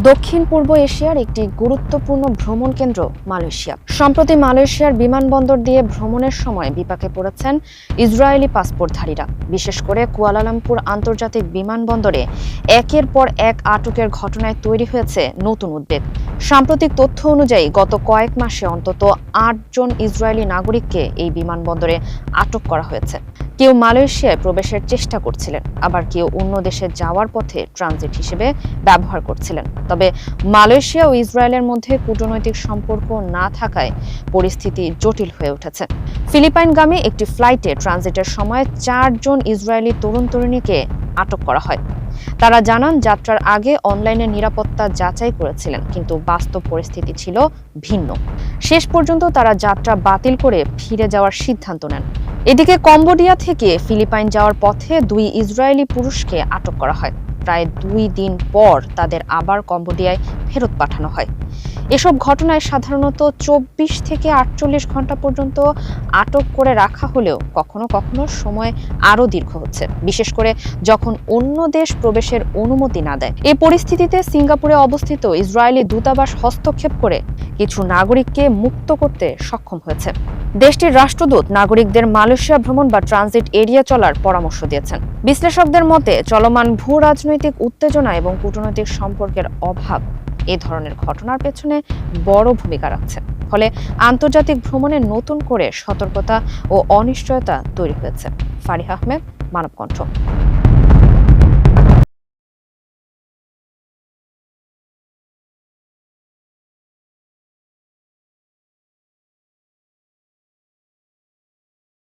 দক্ষিণ পূর্ব এশিয়ার একটি গুরুত্বপূর্ণ ভ্রমণ কেন্দ্র মালয়েশিয়া। সম্প্রতি মালয়েশিয়ার বিমানবন্দর দিয়ে ভ্রমণের সময় বিপাকে পড়েছেন ইসরায়েলি পাসপোর্টধারীরা। বিশেষ করে কুয়ালালামপুর আন্তর্জাতিক বিমানবন্দরে একের পর এক আটকের ঘটনায় তৈরি হয়েছে নতুন উদ্বেগ। সাম্প্রতিক তথ্য অনুযায়ী গত কয়েক মাসে অন্তত ৮ জন ইসরায়েলি নাগরিককে এই বিমানবন্দরে আটক করা হয়েছে। কেউ মালয়েশিয়ায় প্রবেশের চেষ্টা করছিলেন, আবার কেউ অন্য দেশে যাওয়ার পথে ট্রানজিট হিসেবে ব্যবহার করছিলেন। তবে মালয়েশিয়া ও ইসরায়েলের মধ্যে কূটনৈতিক সম্পর্ক না থাকায় পরিস্থিতি জটিল হয়ে উঠেছে। ফিলিপাইনগামী একটি ফ্লাইটে ট্রানজিটের সময় ৪ জন ইসরায়েলি তরুণ তরুণীকে আটক করা হয়। তারা জানান, যাত্রার আগে অনলাইনে নিরাপত্তা যাচাই করেছিলেন, কিন্তু বাস্তব পরিস্থিতি ছিল ভিন্ন। শেষ পর্যন্ত তারা যাত্রা বাতিল করে ফিরে যাওয়ার সিদ্ধান্ত নেন। এদিকে কম্বোডিয়া থেকে ফিলিপাইন যাওয়ার পথে ২ ইসরায়েলি পুরুষকে আটক করা হয়। প্রায় ২ দিন পর তাদের আবার কম্বোডিয়ায় ফেরত পাঠানো হয়। এসব ঘটনায় সাধারণত ২৪ থেকে ৪৮ ঘন্টা পর্যন্ত আটক করে রাখা হলেও কখনো কখনো সময় আরও দীর্ঘ হচ্ছে, বিশেষ করে যখন অন্য দেশ প্রবেশের অনুমতি না দেয়। এই পরিস্থিতিতে সিঙ্গাপুরে অবস্থিত ইসরায়েলি দূতাবাস হস্তক্ষেপ করে কিছু নাগরিককে মুক্ত করতে সক্ষম হয়েছে। দেশটির রাষ্ট্রদূত নাগরিকদের মালয়েশিয়া ভ্রমণ বা ট্রানজিট এড়িয়ে চলার পরামর্শ দিয়েছেন। বিশ্লেষকদের মতে, চলমান ভূ রাজনৈতিক উত্তেজনা এবং কূটনৈতিক সম্পর্কের অভাব এ ধরনের ঘটনার পেছনে বড় ভূমিকা রাখছে। ফলে আন্তর্জাতিক ভ্রমণে নতুন করে সতর্কতা ও অনিশ্চয়তা তৈরি হয়েছে। ফারিহা আহমেদ, মানবকণ্ঠ।